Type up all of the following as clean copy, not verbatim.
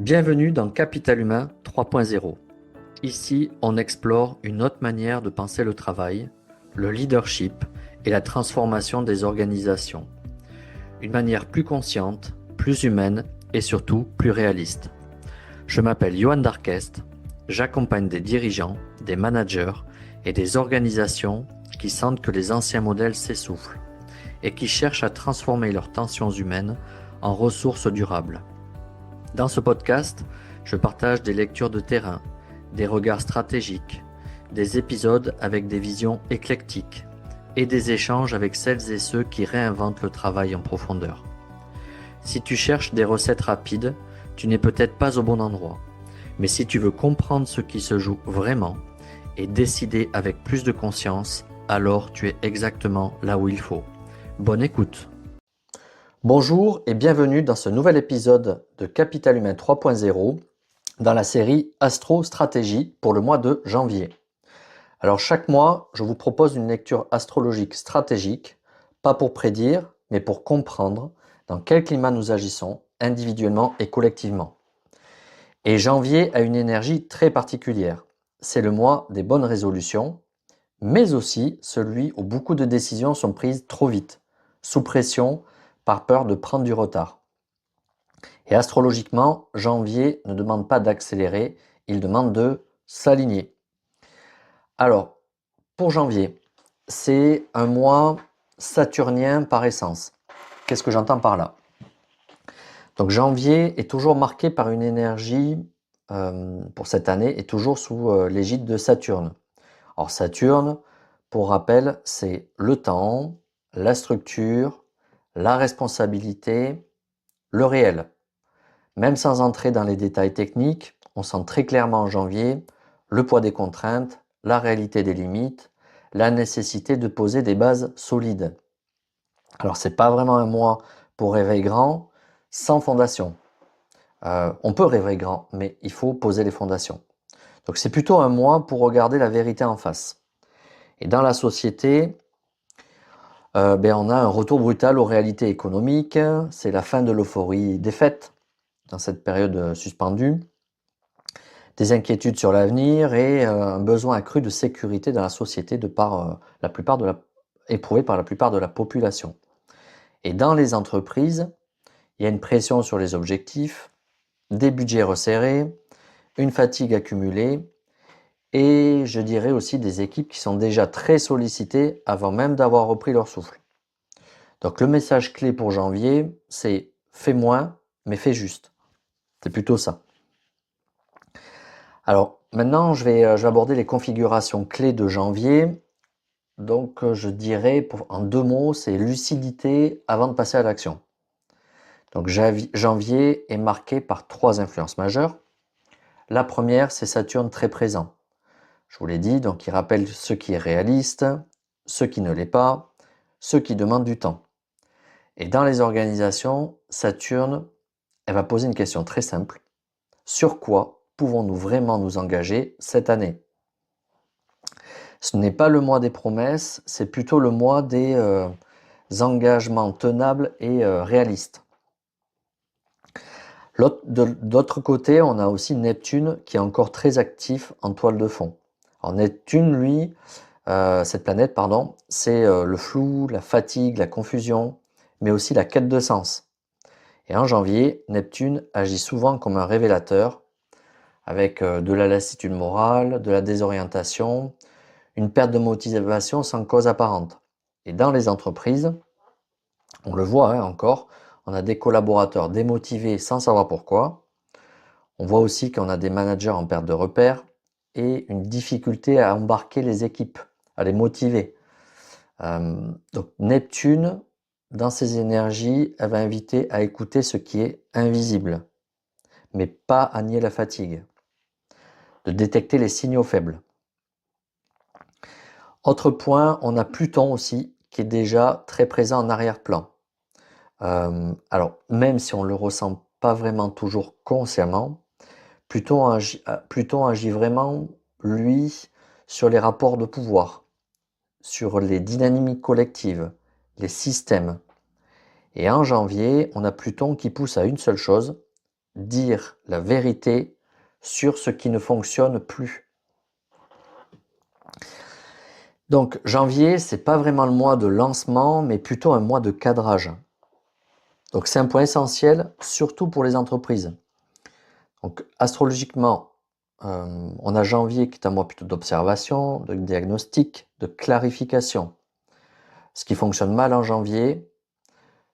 Bienvenue dans Capital Humain 3.0. Ici, on explore une autre manière de penser le travail, le leadership et la transformation des organisations. Une manière plus consciente, plus humaine et surtout plus réaliste. Je m'appelle Johan Darquest, j'accompagne des dirigeants, des managers et des organisations qui sentent que les anciens modèles s'essoufflent et qui cherchent à transformer leurs tensions humaines en ressources durables. Dans ce podcast, je partage des lectures de terrain, des regards stratégiques, des épisodes avec des visions éclectiques et des échanges avec celles et ceux qui réinventent le travail en profondeur. Si tu cherches des recettes rapides, tu n'es peut-être pas au bon endroit. Mais si tu veux comprendre ce qui se joue vraiment et décider avec plus de conscience, alors tu es exactement là où il faut. Bonne écoute! Bonjour et bienvenue dans ce nouvel épisode de Capital Humain 3.0 dans la série Astro Stratégie pour le mois de janvier. Alors chaque mois, je vous propose une lecture astrologique stratégique, pas pour prédire, mais pour comprendre dans quel climat nous agissons, individuellement et collectivement. Et janvier a une énergie très particulière. C'est le mois des bonnes résolutions, mais aussi celui où beaucoup de décisions sont prises trop vite, sous pression, par peur de prendre du retard. Et astrologiquement, janvier ne demande pas d'accélérer, il demande de s'aligner. Alors, pour janvier, c'est un mois saturnien par essence. Qu'est-ce que j'entends par là? Donc janvier est toujours marqué par une énergie, pour cette année, est toujours sous l'égide de Saturne. Alors Saturne, pour rappel, c'est le temps, la structure, la responsabilité, le réel. Même sans entrer dans les détails techniques, on sent très clairement en janvier le poids des contraintes, la réalité des limites, la nécessité de poser des bases solides. Alors c'est pas vraiment un mois pour rêver grand, sans fondation. On peut rêver grand, mais il faut poser les fondations. Donc c'est plutôt un mois pour regarder la vérité en face. Et dans la société, on a un retour brutal aux réalités économiques, c'est la fin de l'euphorie des fêtes, dans cette période suspendue, des inquiétudes sur l'avenir et un besoin accru de sécurité dans la société éprouvé par la plupart de la population. Et dans les entreprises, il y a une pression sur les objectifs, des budgets resserrés, une fatigue accumulée et je dirais aussi des équipes qui sont déjà très sollicitées avant même d'avoir repris leur souffle. Donc le message clé pour janvier, c'est fais moins mais fais juste. C'est plutôt ça. Alors maintenant, je vais aborder les configurations clés de janvier. Donc je dirais en deux mots, c'est lucidité avant de passer à l'action. Donc janvier est marqué par trois influences majeures. La première, c'est Saturne très présent. Je vous l'ai dit, donc il rappelle ce qui est réaliste, ce qui ne l'est pas, ce qui demande du temps. Et dans les organisations, Saturne, elle va poser une question très simple. Sur quoi pouvons-nous vraiment nous engager cette année? Ce n'est pas le mois des promesses, c'est plutôt le mois des engagements tenables et réalistes. D'autre côté, on a aussi Neptune qui est encore très actif en toile de fond. Alors Neptune, lui, cette planète, pardon, c'est le flou, la fatigue, la confusion, mais aussi la quête de sens. Et en janvier, Neptune agit souvent comme un révélateur, avec de la lassitude morale, de la désorientation, une perte de motivation sans cause apparente. Et dans les entreprises, on le voit encore, on a des collaborateurs démotivés sans savoir pourquoi. On voit aussi qu'on a des managers en perte de repères et une difficulté à embarquer les équipes, à les motiver. Donc Neptune, dans ses énergies, elle va inviter à écouter ce qui est invisible, mais pas à nier la fatigue, de détecter les signaux faibles. Autre point, on a Pluton aussi, qui est déjà très présent en arrière-plan. Alors, même si on ne le ressent pas vraiment toujours consciemment, Pluton agit vraiment, lui, sur les rapports de pouvoir, sur les dynamiques collectives, les systèmes. Et en janvier, on a Pluton qui pousse à une seule chose, dire la vérité sur ce qui ne fonctionne plus. Donc janvier, c'est pas vraiment le mois de lancement, mais plutôt un mois de cadrage. Donc c'est un point essentiel, surtout pour les entreprises. Donc astrologiquement, on a janvier qui est un mois plutôt d'observation, de diagnostic, de clarification. Ce qui fonctionne mal en janvier,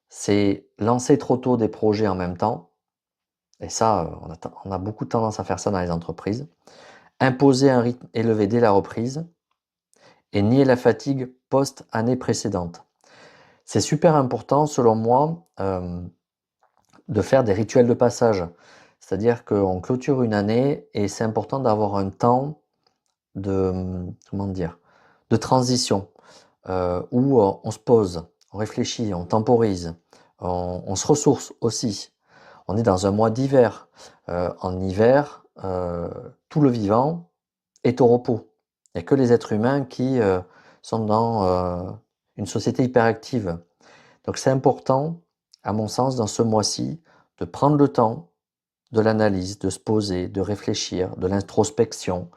c'est lancer trop tôt des projets en même temps. Et ça, on a beaucoup de tendance à faire ça dans les entreprises. Imposer un rythme élevé dès la reprise et nier la fatigue post-année précédente. C'est super important, selon moi, de faire des rituels de passage. C'est-à-dire qu'on clôture une année et c'est important d'avoir un temps de, comment dire, de transition où on se pose, on réfléchit, on temporise, on se ressource aussi. On est dans un mois d'hiver. En hiver, tout le vivant est au repos. Il n'y a que les êtres humains qui sont dans une société hyperactive. Donc c'est important, à mon sens, dans ce mois-ci, de prendre le temps de l'analyse, de se poser, de réfléchir, de l'introspection,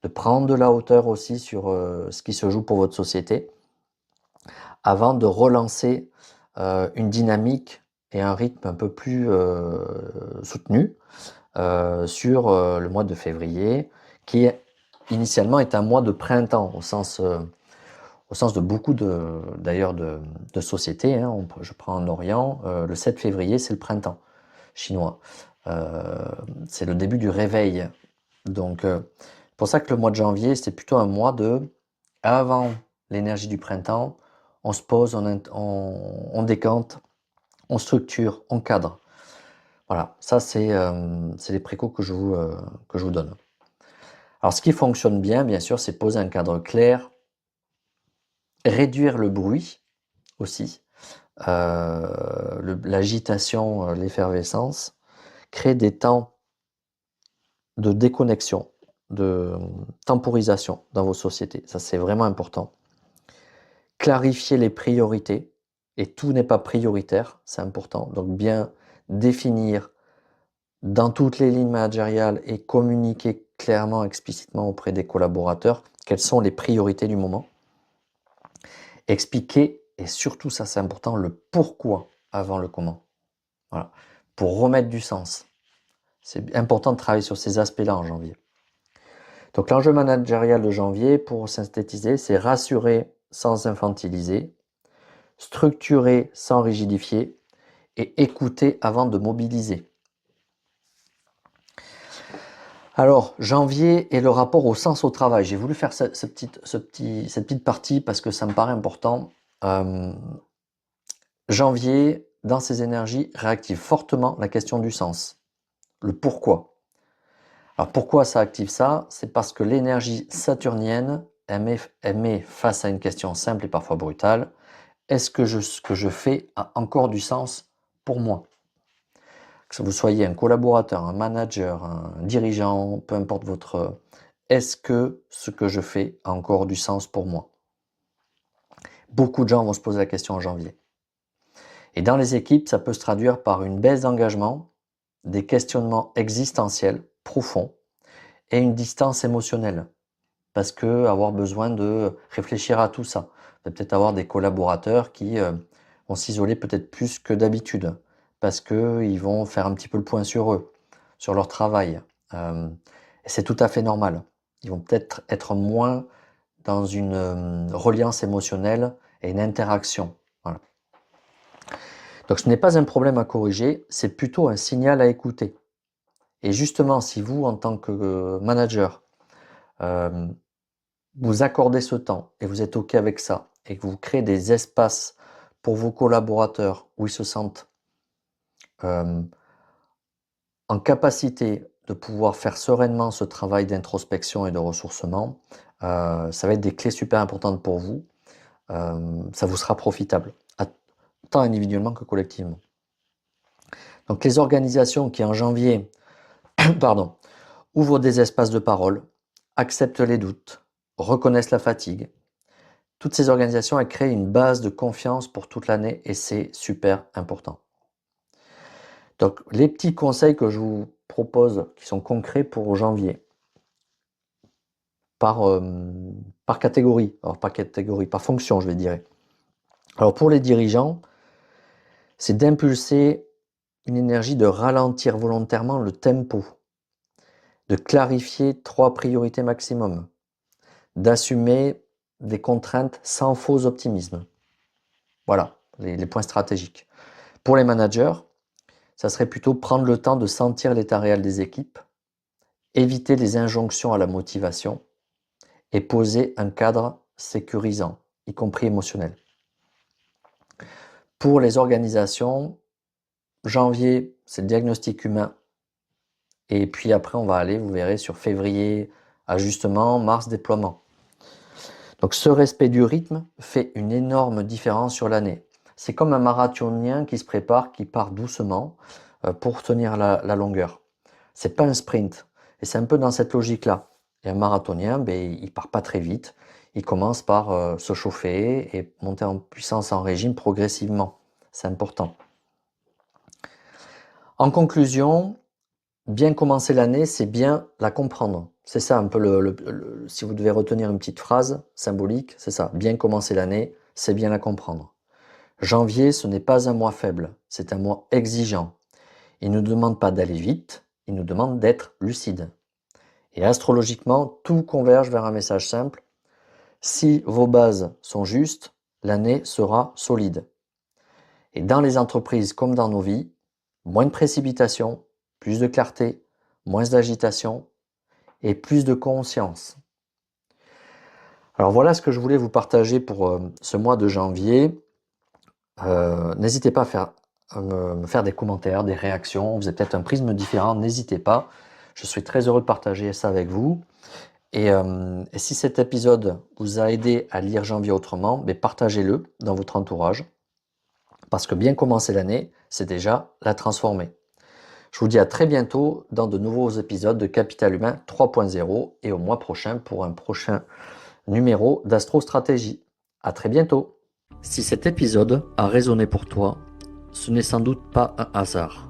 de prendre de la hauteur aussi sur ce qui se joue pour votre société, avant de relancer une dynamique et un rythme un peu plus soutenu sur le mois de février, qui initialement est un mois de printemps, au sens de beaucoup d'ailleurs de sociétés. Hein. Je prends en Orient, le 7 février, c'est le printemps chinois. C'est le début du réveil. Donc, c'est pour ça que le mois de janvier, c'est plutôt un mois avant l'énergie du printemps, on se pose, on décante, on structure, on cadre. Voilà, ça c'est les précaux que je vous donne. Alors, ce qui fonctionne bien sûr, c'est poser un cadre clair, réduire le bruit aussi, l'agitation, l'effervescence, créer des temps de déconnexion, de temporisation dans vos sociétés. Ça, c'est vraiment important. Clarifier les priorités, et tout n'est pas prioritaire, c'est important. Donc, bien définir dans toutes les lignes managériales et communiquer clairement, explicitement auprès des collaborateurs quelles sont les priorités du moment. Expliquer, et surtout ça c'est important, le pourquoi avant le comment. Voilà. Pour remettre du sens. C'est important de travailler sur ces aspects-là en janvier. Donc l'enjeu managérial de janvier, pour synthétiser, c'est rassurer sans infantiliser, structurer sans rigidifier et écouter avant de mobiliser. Alors, janvier et le rapport au sens au travail. J'ai voulu faire cette petite partie parce que ça me paraît important. Janvier, dans ses énergies, réactive fortement la question du sens. Le pourquoi. Alors pourquoi ça active ça? C'est parce que l'énergie saturnienne, elle met face à une question simple et parfois brutale. Est-ce que ce que je fais a encore du sens pour moi? Que vous soyez un collaborateur, un manager, un dirigeant, peu importe votre... Est-ce que ce que je fais a encore du sens pour moi? Beaucoup de gens vont se poser la question en janvier. Et dans les équipes, ça peut se traduire par une baisse d'engagement, des questionnements existentiels profonds et une distance émotionnelle. Parce que avoir besoin de réfléchir à tout ça. Vous allez peut-être avoir des collaborateurs qui vont s'isoler peut-être plus que d'habitude. Parce qu'ils vont faire un petit peu le point sur eux, sur leur travail. Et c'est tout à fait normal. Ils vont peut-être être moins dans une reliance émotionnelle et une interaction. Voilà. Donc ce n'est pas un problème à corriger, c'est plutôt un signal à écouter. Et justement, si vous, en tant que manager, vous accordez ce temps et vous êtes OK avec ça, et que vous créez des espaces pour vos collaborateurs où ils se sentent en capacité de pouvoir faire sereinement ce travail d'introspection et de ressourcement, ça va être des clés super importantes pour vous. Ça vous sera profitable, tant individuellement que collectivement. Donc les organisations qui en janvier pardon, ouvrent des espaces de parole, acceptent les doutes, reconnaissent la fatigue, toutes ces organisations, elles créent une base de confiance pour toute l'année et c'est super important. Donc, les petits conseils que je vous propose, qui sont concrets pour janvier, par catégorie, par fonction, je vais dire. Alors, pour les dirigeants, c'est d'impulser une énergie de ralentir volontairement le tempo, de clarifier 3 priorités maximum, d'assumer des contraintes sans faux optimisme. Voilà, les points stratégiques. Pour les managers, ça serait plutôt prendre le temps de sentir l'état réel des équipes, éviter les injonctions à la motivation et poser un cadre sécurisant, y compris émotionnel. Pour les organisations, janvier, c'est le diagnostic humain. Et puis après, on va aller, vous verrez, sur février, ajustement, mars, déploiement. Donc ce respect du rythme fait une énorme différence sur l'année. C'est comme un marathonien qui se prépare, qui part doucement pour tenir la longueur. C'est pas un sprint. Et c'est un peu dans cette logique-là. Et un marathonien, il part pas très vite. Il commence par se chauffer et monter en puissance en régime progressivement. C'est important. En conclusion, bien commencer l'année, c'est bien la comprendre. C'est ça un peu si vous devez retenir une petite phrase symbolique, c'est ça. Bien commencer l'année, c'est bien la comprendre. Janvier, ce n'est pas un mois faible, c'est un mois exigeant. Il ne nous demande pas d'aller vite, il nous demande d'être lucide. Et astrologiquement, tout converge vers un message simple. Si vos bases sont justes, l'année sera solide. Et dans les entreprises comme dans nos vies, moins de précipitation, plus de clarté, moins d'agitation et plus de conscience. Alors voilà ce que je voulais vous partager pour ce mois de janvier. N'hésitez pas à me faire des commentaires, des réactions. Vous avez peut-être un prisme différent, n'hésitez pas. Je suis très heureux de partager ça avec vous. Et si cet épisode vous a aidé à lire janvier autrement, partagez-le dans votre entourage. Parce que bien commencer l'année, c'est déjà la transformer. Je vous dis à très bientôt dans de nouveaux épisodes de Capital Humain 3.0 et au mois prochain pour un prochain numéro d'Astro Stratégie. À très bientôt. Si cet épisode a résonné pour toi, ce n'est sans doute pas un hasard.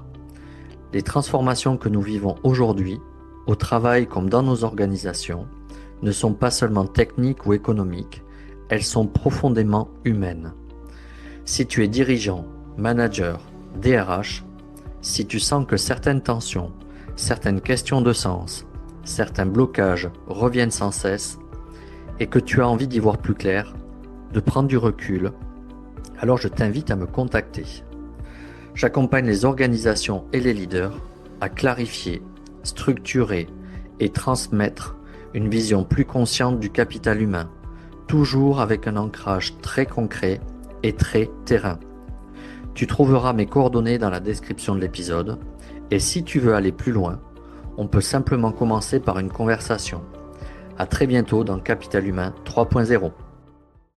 Les transformations que nous vivons aujourd'hui, au travail comme dans nos organisations, ne sont pas seulement techniques ou économiques, elles sont profondément humaines. Si tu es dirigeant, manager, DRH, si tu sens que certaines tensions, certaines questions de sens, certains blocages reviennent sans cesse et que tu as envie d'y voir plus clair, de prendre du recul, alors je t'invite à me contacter. J'accompagne les organisations et les leaders à clarifier, structurer et transmettre une vision plus consciente du capital humain, toujours avec un ancrage très concret et très terrain. Tu trouveras mes coordonnées dans la description de l'épisode et si tu veux aller plus loin, on peut simplement commencer par une conversation. À très bientôt dans Capital Humain 3.0.